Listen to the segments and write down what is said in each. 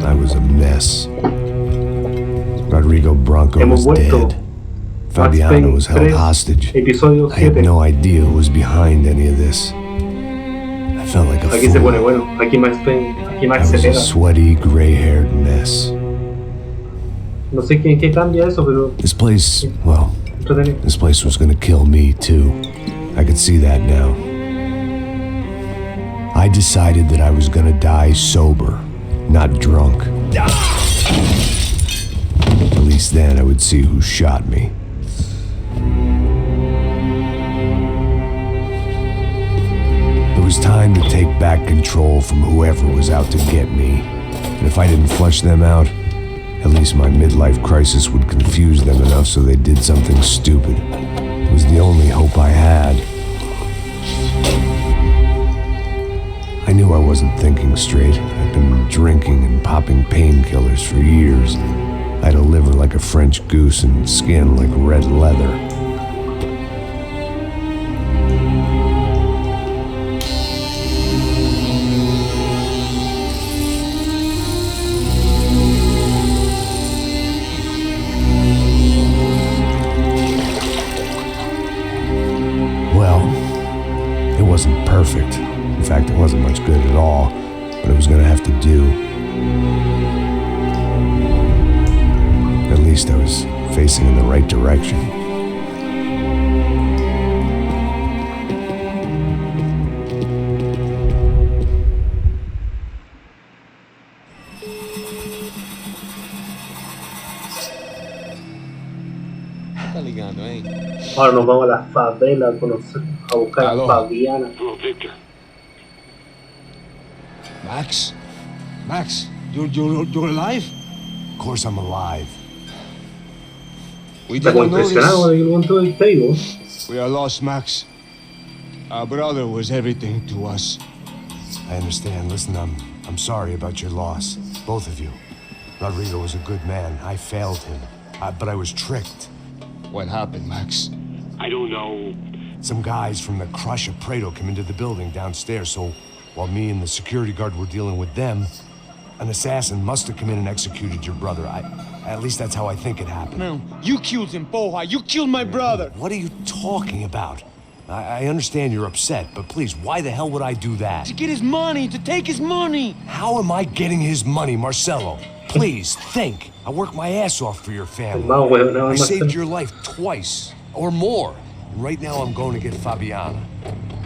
I was a mess. Rodrigo Branco was dead. Fabiana was held hostage. I had no idea who was behind any of this. I felt like a Aquí se pone fool. bueno. Aquí Max Payne. Aquí I Max se was a pega. sweaty, gray-haired mess. No sé qué cambia eso, pero This place, well, entretenido. this place was gonna kill me too. I could see that now. I decided that I was gonna die sober, not drunk. At least then I would see who shot me. It was time to take back control from whoever was out to get me. And if I didn't flush them out, at least my midlife crisis would confuse them enough so they did something stupid. It was the only hope I had. I knew I wasn't thinking straight. I'd been drinking and popping painkillers for years. I had a liver like a French goose and skin like red leather. Well, it wasn't perfect. In fact, it wasn't much good at all, but it was gonna have to do. At least I was facing in the right direction. Tá ligando, hein? Ahora nos vamos a la favela a buscar a Aló. Fabiana. Hello, Victor. Max? Max, you're alive? Of course I'm alive. We Está como didn't know impresionado this. de que lo encontró el pego. We are lost, Max. Our brother was everything to us. I understand. Listen, I'm sorry about your loss. Both of you. Rodrigo was a good man. I failed him. But I was tricked. What happened, Max? I don't know. Some guys from the Crush of Prado came into the building downstairs, so while me and the security guard were dealing with them, an assassin must have come in and executed your brother. At least that's how I think it happened. No, you killed him, Poha. You killed my brother. What are you talking about? I understand you're upset, but please, why the hell would I do that? To get his money, to take his money. How am I getting his money, Marcelo? Please, think. I worked my ass off for your El family. más huevonao I más saved your life twice, or more. And right now I'm going to get Fabiana.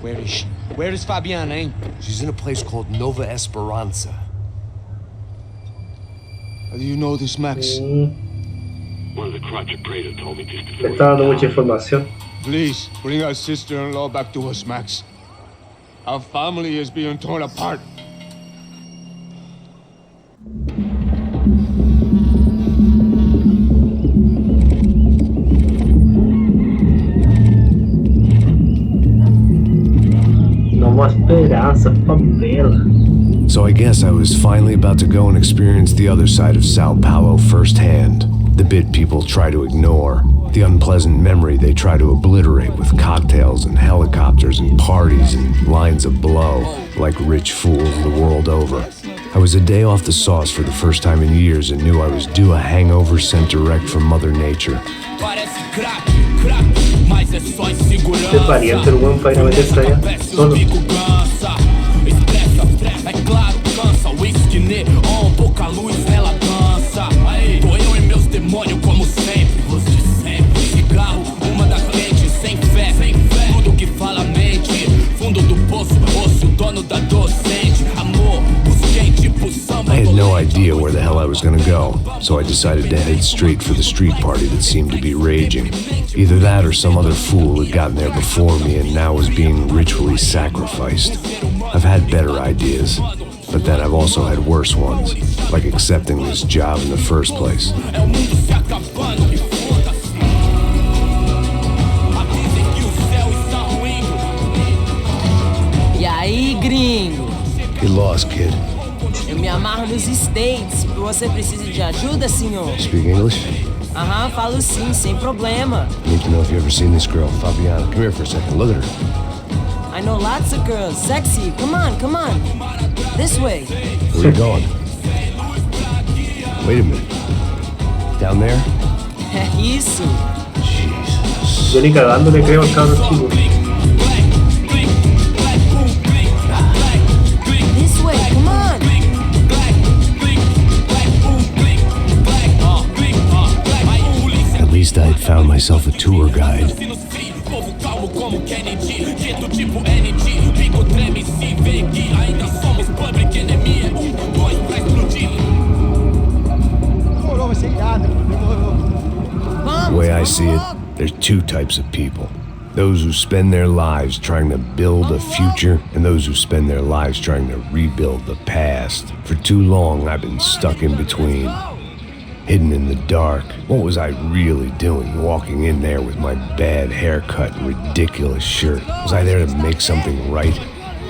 Where is she? Where is Fabiana, eh? She's in a place called Nova Esperanza. How do you know this, Max? One of the crotch of Prado told me just Le before está dando he mucha died. información. Please, bring our sister-in-law back to us, Max. Our family is being torn apart. Nova Esperanza, favela. So I guess I was finally about to go and experience the other side of Sao Paulo firsthand. The bit people try to ignore. The unpleasant memory they try to obliterate with cocktails and helicopters and parties and lines of blow, like rich fools the world over. I was a day off the sauce for the first time in years and knew I was due a hangover sent direct from Mother Nature. Este es valiente el buen para ir a meterse allá. Solo. I had no idea where the hell I was gonna go, so I decided to head straight for the street party that seemed to be raging. Either that or some other fool had gotten there before me and now was being ritually sacrificed. I've had better ideas, but then I've also had worse ones, like accepting this job in the first place. E aí, gringo? Get lost, kid. Eu me amarro nos States. Você precisa de ajuda, senhor? Speak English? Aham, falo sim, sem problema. Need to know if you ever seen this girl, Fabiana. Come here for a second. Look at her. I know lots of girls. Sexy. Come on, come on. This way. Where are you going? Wait a minute. Down there? É isso. Jesus. Yo ni cagando le creo al cabro chico. This way, come on. At least I'd found myself a tour guide. The way I see it, there's two types of people. Those who spend their lives trying to build a future, and those who spend their lives trying to rebuild the past. For too long, I've been stuck in between. Hidden in the dark. What was I really doing walking in there with my bad haircut and ridiculous shirt? Was I there to make something right?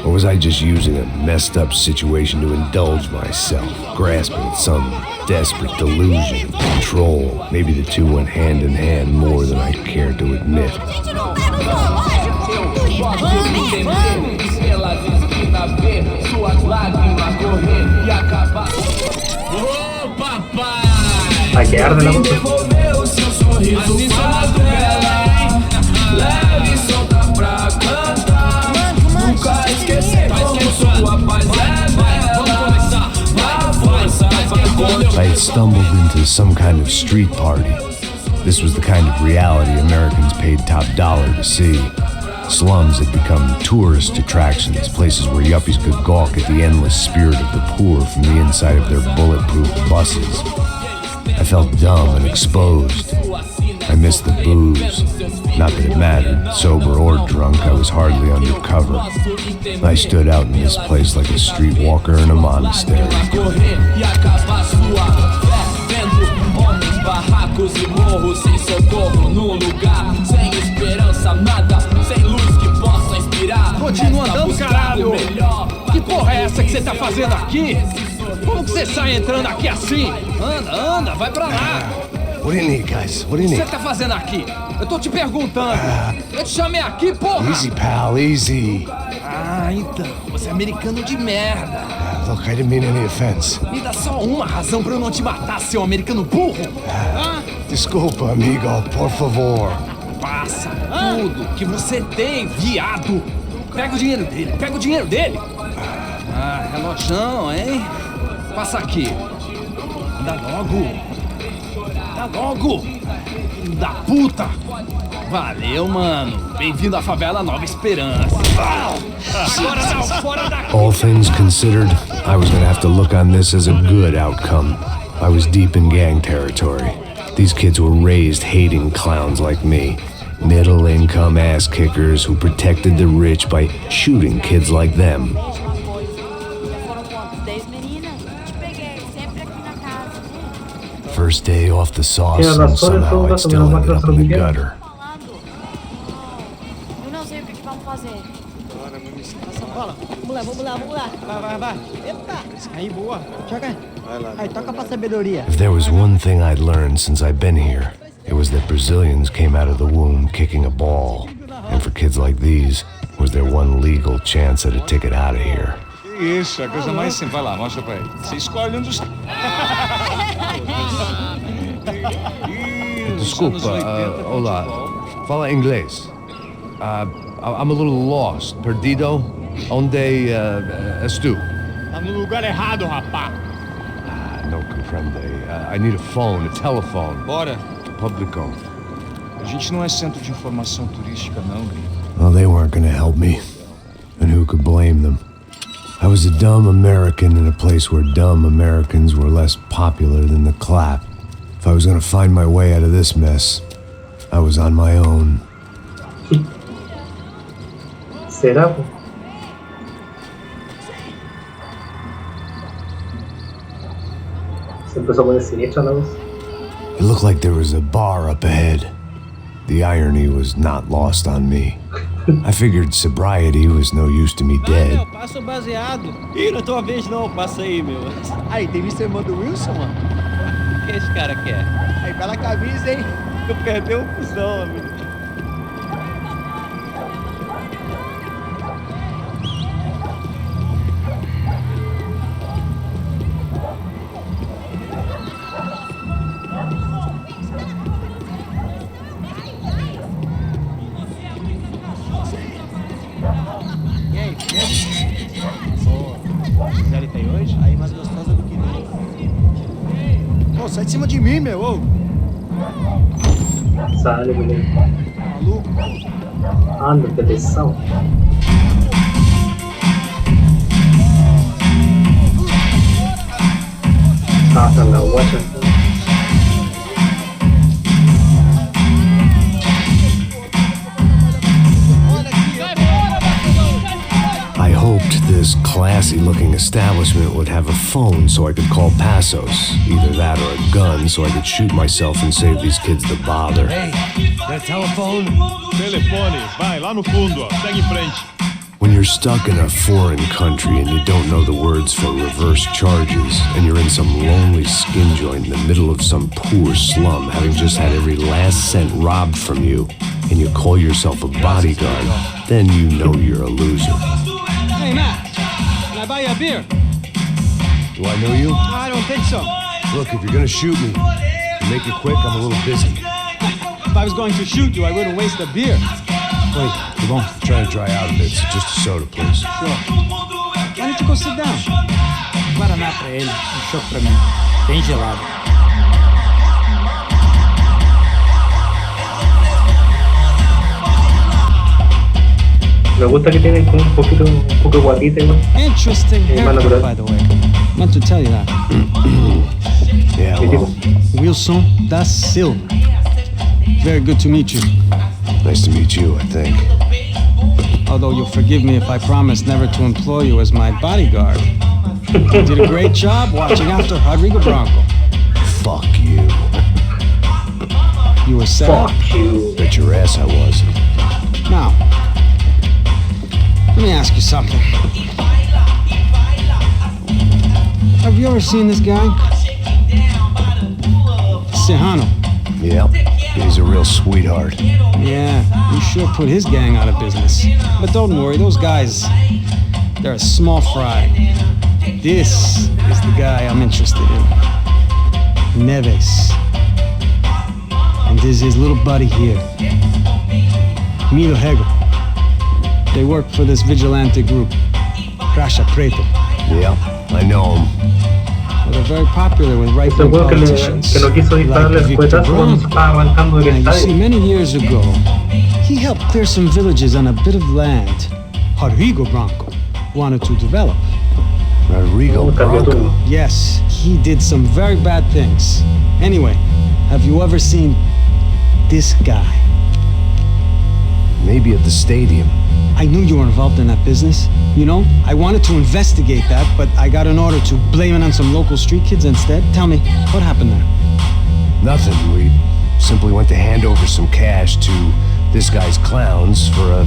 Or was I just using a messed up situation to indulge myself, grasping at some desperate delusion, control? Maybe the two went hand in hand more than I cared to admit. Ay, que arde la moto. I had stumbled into some kind of street party. This was the kind of reality Americans paid top dollar to see. Slums had become tourist attractions, places where yuppies could gawk at the endless spirit of the poor from the inside of their bulletproof buses. I felt dumb and exposed. I missed the booze. Not that it mattered. Sober or drunk, I was hardly undercover. I stood out in this place like a streetwalker in a monastery. Continua andando, caralho! Que porra é essa que você tá fazendo aqui? Como que você sai entrando aqui assim? Anda, vai pra lá! What do you need, guys? What do you O que need? você tá fazendo aqui? Eu tô te perguntando. Eu te chamei aqui, porra! Easy, pal, easy. Ah, então. Você é americano de merda. Look, I didn't mean any offense. Me dá só uma razão pra eu não te matar, seu americano burro. Desculpa, amigo, por favor. Passa tudo que você tem, viado. Pega o dinheiro dele. Ah, relojão, hein? Passa aqui. Dá logo. Filho da puta. Valeu, mano. Bem-vindo à favela Nova Esperança. Agora não, fora daqui. All things considered, I was gonna have to look on this as a good outcome. I was deep in gang territory. These kids were raised hating clowns like me. Middle-income ass-kickers who protected the rich by shooting kids like them. First day off the sauce, and somehow I still ended up in the gutter. Eu não sei o que vamos fazer. Vamos lá. Vai. Eita, aí boa. Joga. Aí, toca pra sabedoria. If there was one thing I'd learned since I've been here, it was that Brazilians came out of the womb kicking a ball. And for kids like these, was their one legal chance at a ticket out of here. Isso, é a coisa mais simples. Vai lá, mostra pra ele. Você escolhe um dos... Desculpa, olá. Fala inglês. I'm a little lost. Perdido? Onde és tu? Tá no lugar errado, rapá. No comprende. I need a phone, a telephone. Bora. Publico. A gente não é centro de informação turística, não, gringo. Well, they weren't gonna help me. And who could blame them? I was a dumb American in a place where dumb Americans were less popular than the clap. If I was gonna find my way out of this mess, I was on my own. ¿Será? Se empezó a poner siniestra la voz. It looked like there was a bar up ahead. The irony was not lost on me. I figured sobriety was no use to me dead. Meu, passa o baseado. Ih, não é tua vez não, passa aí, meu. Aí, tem visto a irmã do Wilson, mano? O que esse cara quer? Aí, bela camisa, hein? Eu perdeu o cuzão, amigo. sai de cima de mim, meu. Ô. Sale, mulher. Maluco. Ah, meu proteção. Ah, não, watch it. I hoped this classy-looking establishment would have a phone so I could call Passos. Either that or a gun so I could shoot myself and save these kids the bother. Hey, that telephone? Telefone, vai lá no fundo, ó. Segue em frente. When you're stuck in a foreign country and you don't know the words for reverse charges, and you're in some lonely skin joint in the middle of some poor slum, having just had every last cent robbed from you, and you call yourself a bodyguard, then you know you're a loser. Hey, Matt, can I buy you a beer? Do I know you? I don't think so. Look, if you're gonna shoot me, make it quick, I'm a little busy. If I was going to shoot you, I wouldn't waste a beer. Wait, come on. Try to dry out a bit, so just a soda, please. Sure. Why don't you go sit down? Guaraná pra ele, chopp pra mim. Bem gelado. Me gusta que tiene como un poco de guatita igual. Interesting Más haircut, natural. by the way. Meant to tell you that. Yeah, ¿Qué tipo? well, Wilson da Silva. Very good to meet you. nice to meet you, I think. Although you'll forgive me if I promise never to employ you as my bodyguard. You did a great job watching after Rodrigo Bronco. Fuck you. You were set up. Fuck you. Bet your ass I was. Now, let me ask you something. Have you ever seen this guy? Sejano. Yeah, he's a real sweetheart. Yeah, you sure put his gang out of business. But don't worry, those guys, they're a small fry. This is the guy I'm interested in. Neves. And this is his little buddy here. Milo Hegel. They work for this vigilante group, Crasha Preto. Yeah, I know him. Well, they're very popular with Ese right-wing weón politicians. que no quiso dispararle el like Victor cuetazo cuando se Bronco. estaba arrancando del Now, you see, estadio. many years ago, he helped clear some villages on a bit of land Rodrigo Bronco wanted to develop. Rodrigo Cambió Bronco. todo. Yes, he did some very bad things. Anyway, have you ever seen this guy? Maybe at the stadium. I knew you were involved in that business. You know, I wanted to investigate that, but I got an order to blame it on some local street kids instead. Tell me, what happened there? Nothing. We simply went to hand over some cash to this guy's clowns for a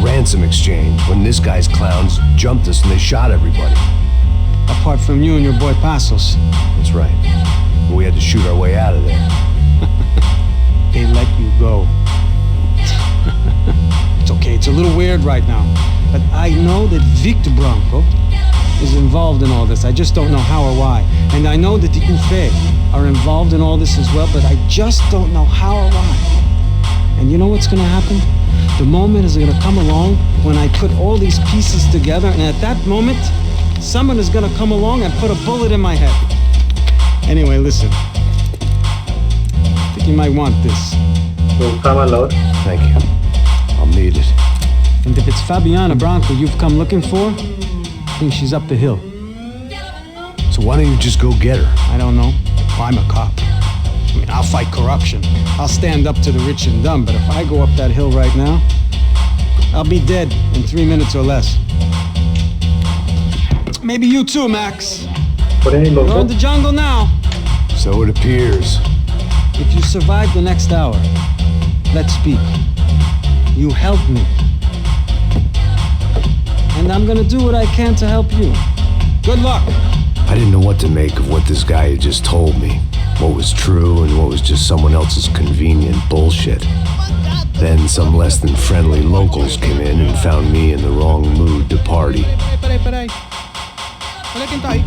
ransom exchange when this guy's clowns jumped us and they shot everybody. Apart from you and your boy Passos. That's right. We had to shoot our way out of there. They let you go. It's okay, it's a little weird right now. But I know that Victor Bronco is involved in all this. I just don't know how or why. And I know that the UFE are involved in all this as well, but I just don't know how or why. And you know what's gonna happen? The moment is gonna come along when I put all these pieces together, and at that moment, someone is gonna come along and put a bullet in my head. Anyway, listen. I think you might want this. Me gustaba la hora. Thank you. I'll need it. And if it's Fabiana Bronco you've come looking for, I think she's up the hill. So why don't you just go get her? I don't know. I'm a cop. I mean, I'll fight corruption. I'll stand up to the rich and dumb, but if I go up that hill right now, I'll be dead in 3 minutes or less. Maybe you too, Max. Por ahí los You're in dos. the jungle now. So it appears. If you survive the next hour, let's speak. You help me. And I'm gonna do what I can to help you. Good luck. I didn't know what to make of what this guy had just told me. What was true and what was just someone else's convenient bullshit. Then some less than friendly locals came in and found me in the wrong mood to party. Peraí. Olha quem tá aí.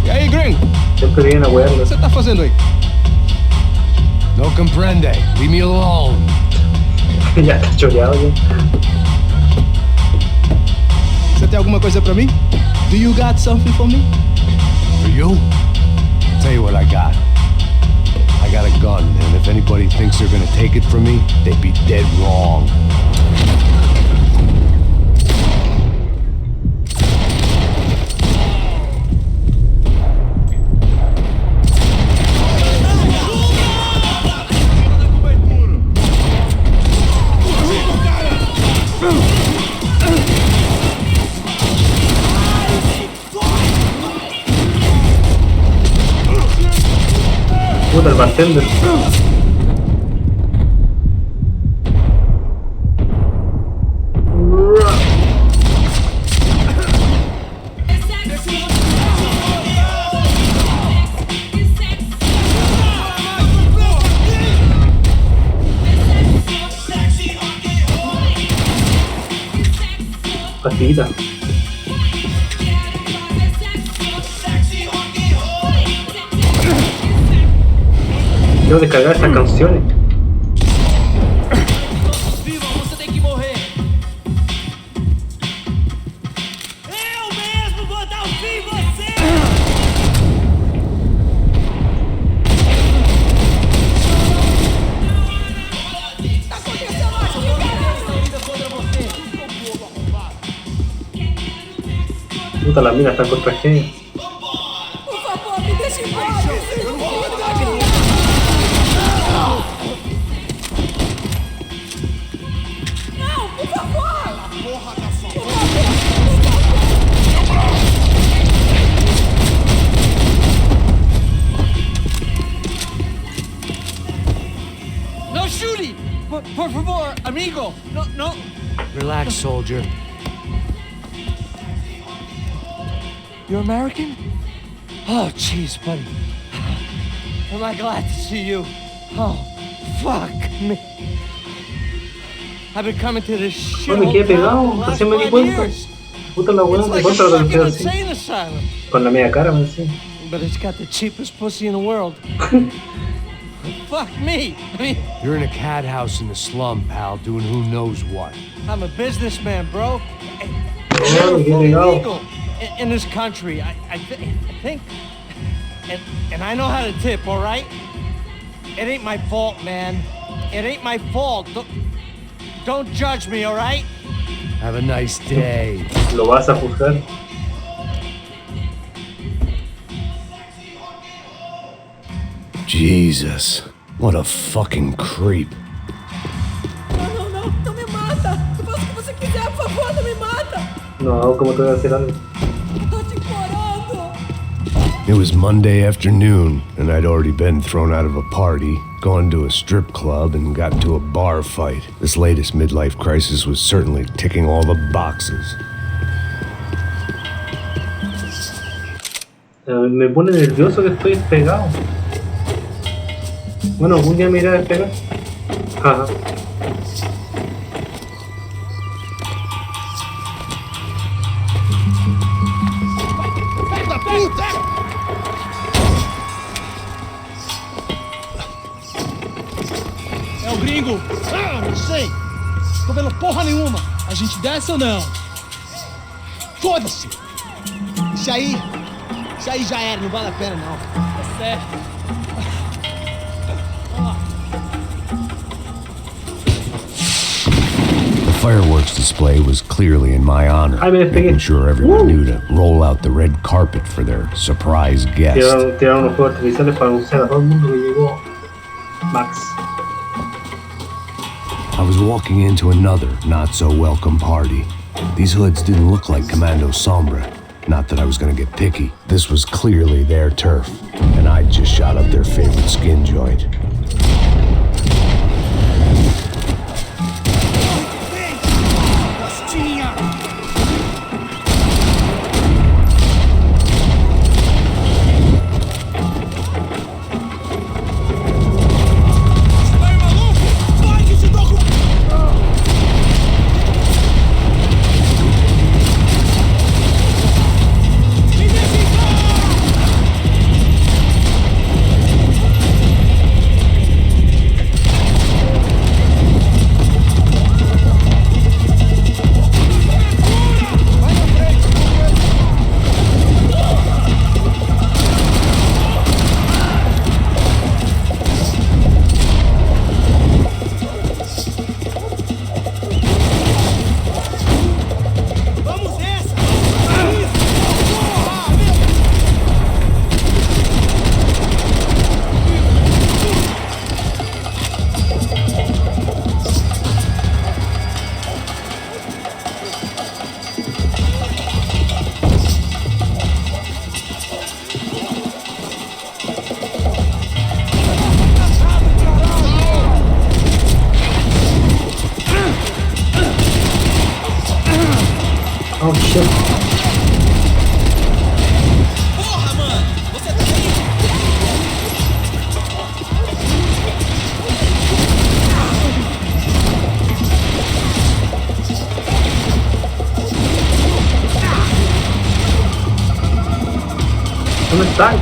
E aí, gringo? Siempre vienen a O huearlo. que você tá fazendo aí? No comprende. Leave me alone. Ya está choreado ya. Você tem algum alguma coisa pra mim? Do you got something for me? For you? Tell you what I got. I got a gun, and if anybody thinks they're gonna take it from me, they'd be dead wrong. Puta, el bartender. Pastillita. Quiero descargar estas canciones. Viva, você tem que morrer. Eu mesmo vou dar um fim em você. Tá acontecendo aqui, caralho. Puta, las minas están contra gente. Por favor, me deixe em paz. Não, por favor. Porra da sua No shooting! Por favor, amigo! No. Relax, soldier. You're American? Oh, jeez, buddy. Am I glad to see you? Oh, fuck me. I've been coming to this shit No me quedé pegado, recién me di cuenta. Puta la weá, me cuenta lo que queda así. Asylum. Con la media cara, me decía. But it's got the cheapest pussy in the world. Fuck me. I mean, You're in a cat house in the slum, pal, doing who knows what. I'm a businessman, bro. No, me quedé pegado. Illegal in this country. I think. And I know how to tip, all right? It ain't my fault, man. It ain't my fault. Don't judge me, all right? Have a nice day. Lo vas a juzgar. Jesus, what a fucking creep. Não me mata! Faça o que você quiser, por favor, não me mata! No, ¿cómo te voy a hacer algo? Eu tô te implorando! It was Monday afternoon, and I'd already been thrown out of a party, gone to a strip club, and got into a bar fight. This latest midlife crisis was certainly ticking all the boxes. Me pone nervioso que estoy despegado. Bueno, algún día me iré a despegar. Ajá. É o gringo. Ah, não sei. Tô vendo porra nenhuma. A gente desce ou não? Foda-se. Isso aí já era, não vale a pena não. Tá certo. The fireworks display was clearly in my honor, Ay, me despegué. making sure everyone knew to roll out the red carpet for their surprise guest. Tiraron unos fuegos artificiales para anunciar a todo el mundo que llegó Max. I was walking into another not-so-welcome party. These hoods didn't look like Commando Sombra. Not that I was gonna get picky. This was clearly their turf, and I'd just shot up their favorite skin joint. ¿Dónde está?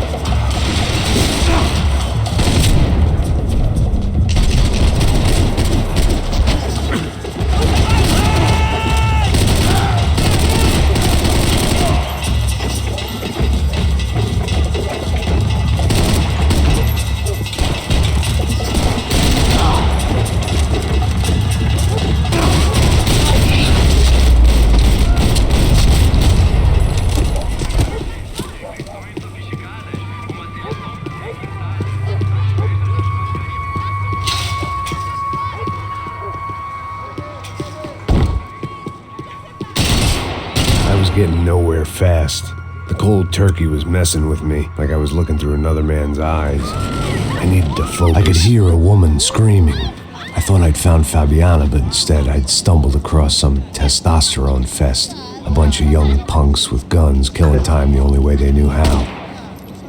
Getting nowhere fast. The cold turkey was messing with me, like I was looking through another man's eyes. I needed to focus. I could hear a woman screaming. I thought I'd found Fabiana, but instead I'd stumbled across some testosterone fest. A bunch of young punks with guns killing time the only way they knew how.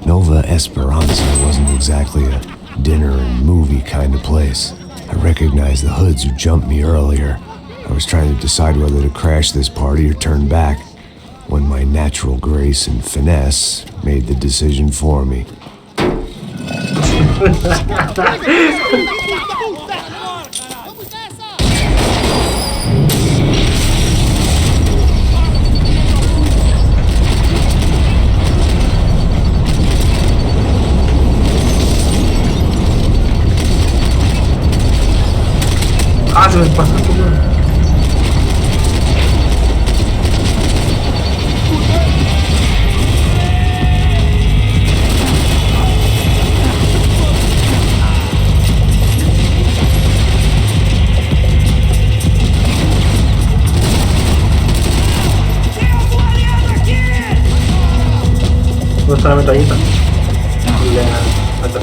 Nova Esperanza wasn't exactly a dinner and movie kind of place. I recognized the hoods who jumped me earlier. I was trying to decide whether to crash this party or turn back, when my natural grace and finesse made the decision for me. Ah, se me pasa todo. ¿Dónde está la metralleta? Acá.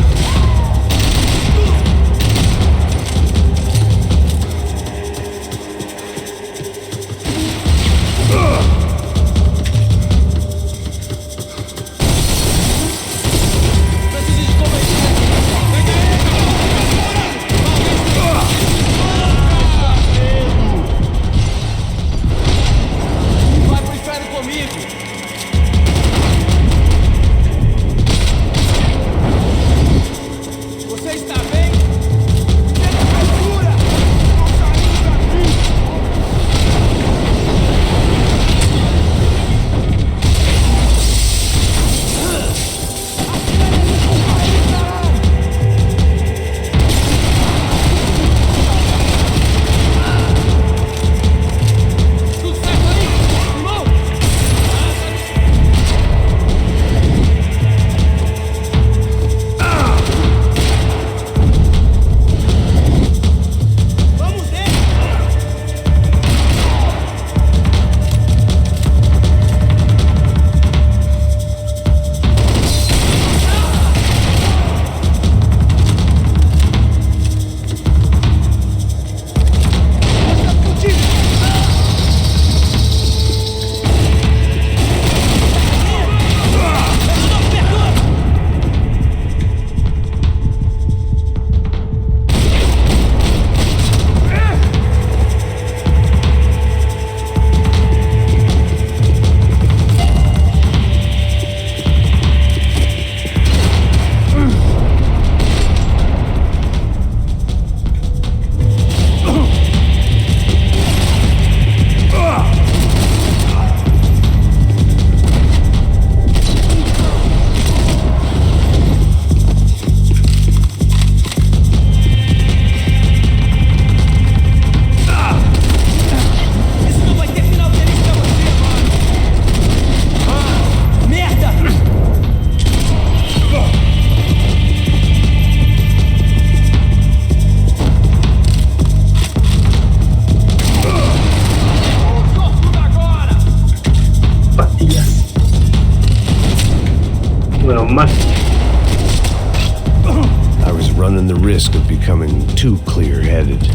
I was running the risk of becoming too clear-headed.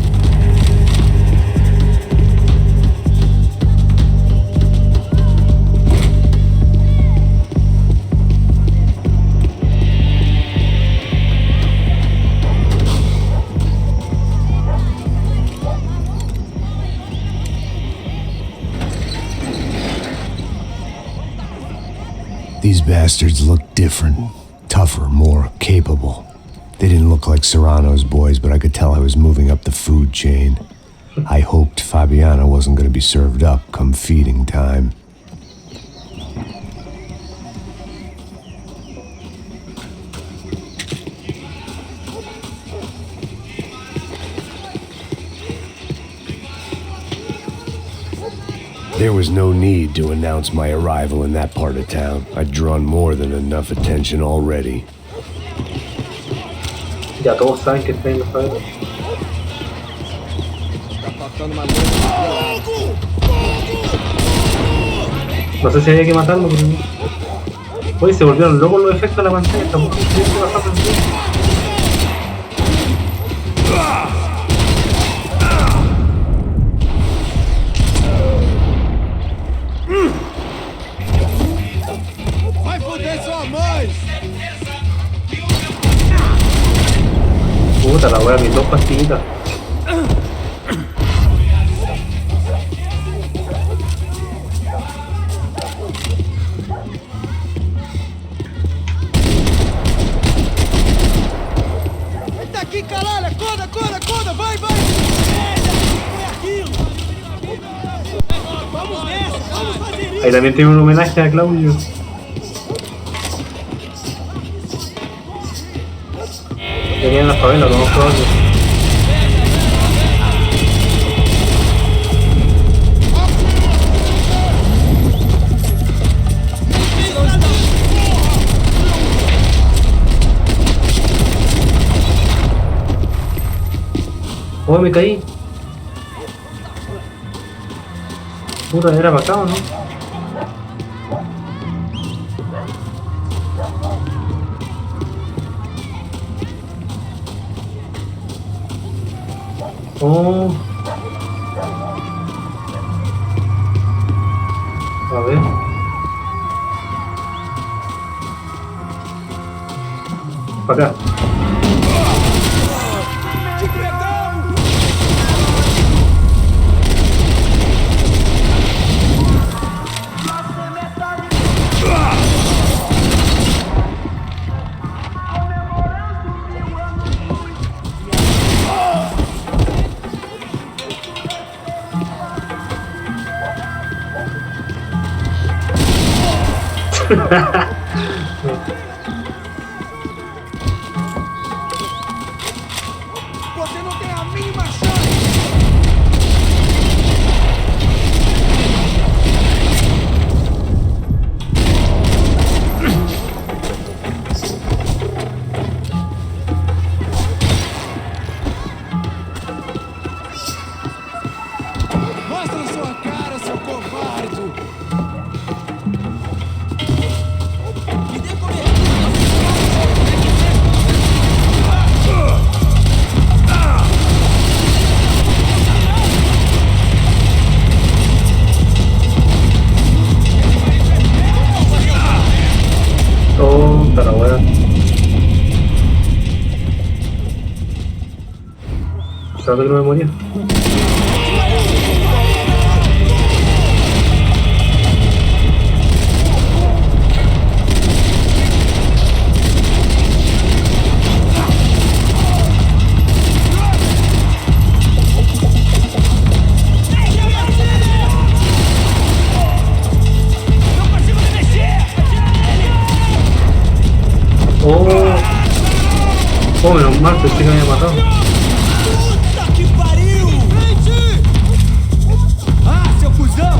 These bastards looked different, tougher, more capable. They didn't look like Serrano's boys, but I could tell I was moving up the food chain. I hoped Fabiana wasn't going to be served up come feeding time. There was no need to announce my arrival in that part of town. I'd drawn more than enough attention already. Ya todos saben que está en la fábrica. No sé si había que matarlo, pero... Oye, se volvieron locos los efectos de la pantalla. Estamos pasando el tiempo. Vai foder sua mãe! Puta la wea, mis dos pastillitas. Eita aqui, caralho! Acorda, acorda, acorda! Vai, vai! Foi aquilo! Vamos nessa! Vamos fazer isso! Ahí también tiene un homenaje a Claudio. Venía en la favela, lo vamos a probar. Oh, me caí. Puta, era para acá, ¿o no? Oh. A ver. Para acá. Você não tem a mínima chance! Mostra sua cara, seu covarde! Tonta la wea. ¿Sabes que no me moría? Oh, menos mal, pensé que me había matado. Puta que pariu! Gente! Ah, seu cuzão!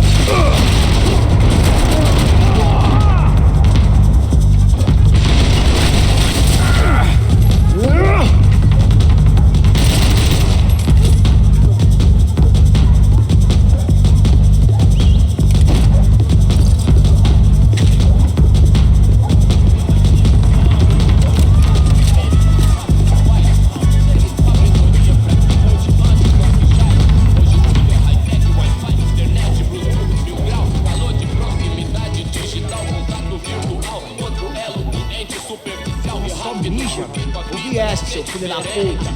Seu filho da puta!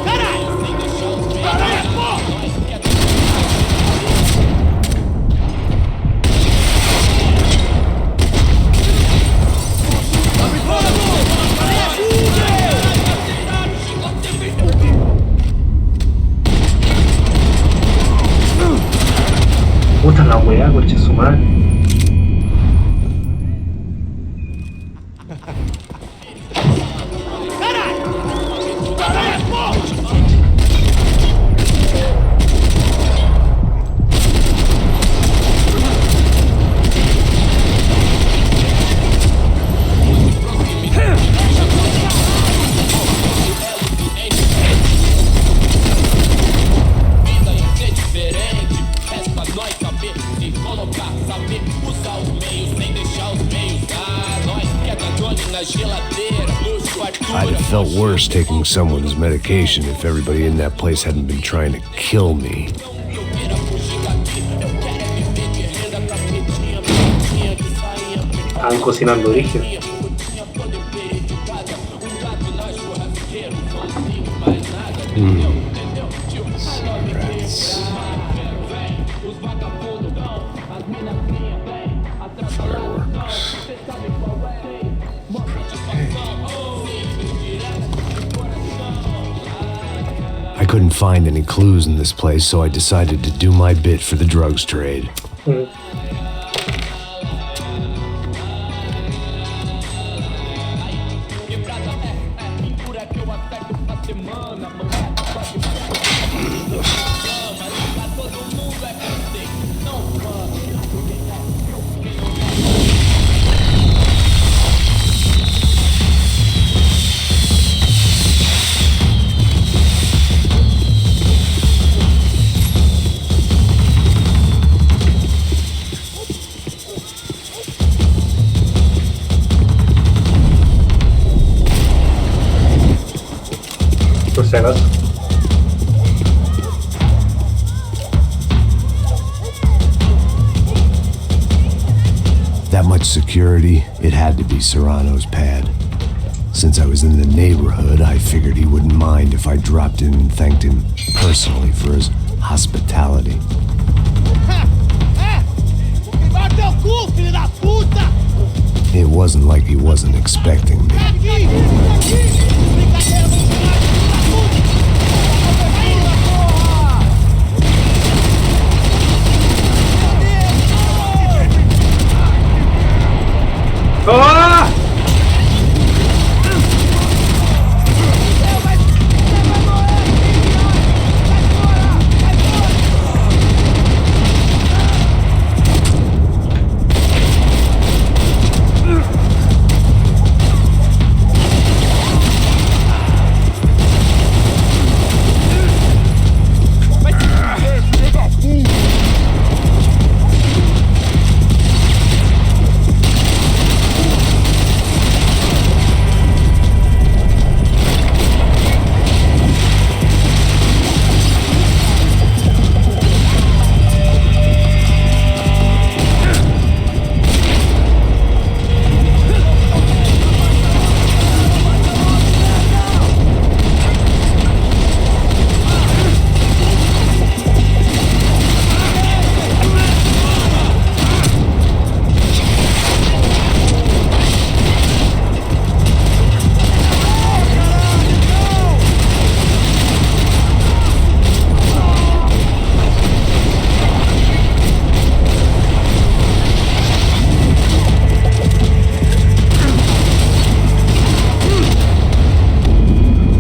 Caralho! Caralho, porra! Puta la weá, coche su madre. I'd have felt worse taking someone's medication if everybody in that place hadn't been trying to kill me. Estaban cocinando origen. Cigarettes. Fireworks. I couldn't find any clues in this place, so I decided to do my bit for the drugs trade. Por si acaso. That much security, it had to be Serrano's pad. Since I was in the neighborhood, I figured he wouldn't mind if I dropped in and thanked him personally for his hospitality. It wasn't like he wasn't expecting me. ¡Ah!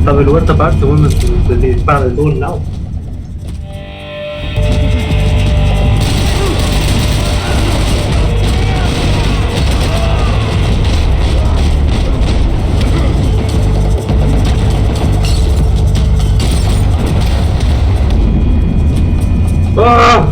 Está de lugar esta parte, bueno, te disparan de todos lados. ¡Ah!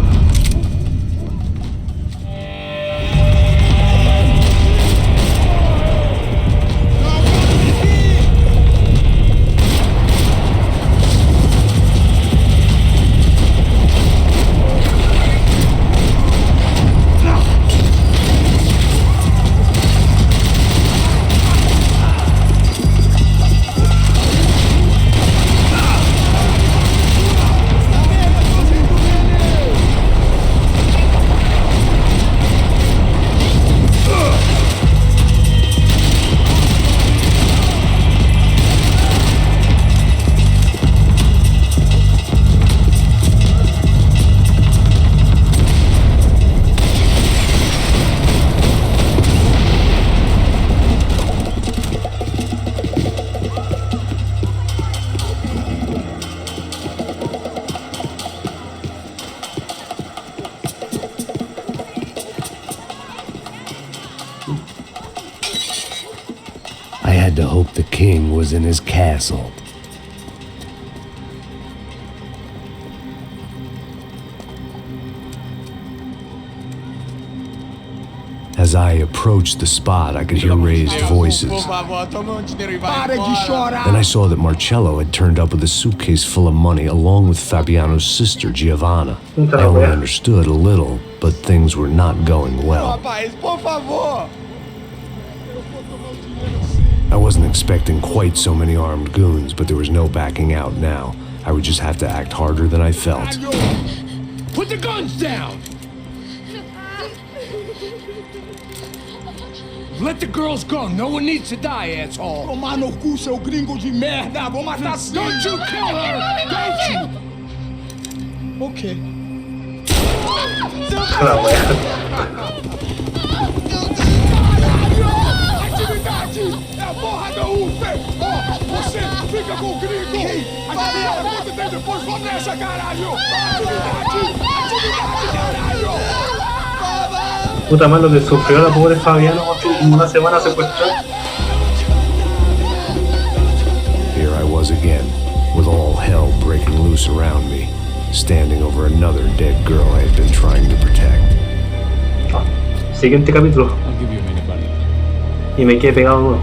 to hope the king was in his castle. As I approached the spot, I could hear raised voices. Por favor, toma um dinheiro e vai Para de embora. chorar! Then I saw that Marcello had turned up with a suitcase full of money along with Fabiano's sister, Giovanna. I only understood a little, but things were not going well. Rapaz, por favor. I wasn't expecting quite so many armed goons, but there was no backing out now. I would just have to act harder than I felt. Put the guns down! Let the girls go. No one needs to die, asshole. Tomar no cu, seu gringo de merda. Vou matar sim. Don't you kill her! Don't you? Okay. La wea. Atividade é a porra da UFE. Ó, você fica com o gringo. A filha da puta dele depois. Vamos nessa, caralho. Atividade, caralho. Puta madre lo que sufrió la pobre Fabiano en una semana secuestrada. Here I was again, with all hell breaking loose around me, standing over another dead girl I had been trying to protect. Siguiente capítulo. Y me quedé pegado nuevo.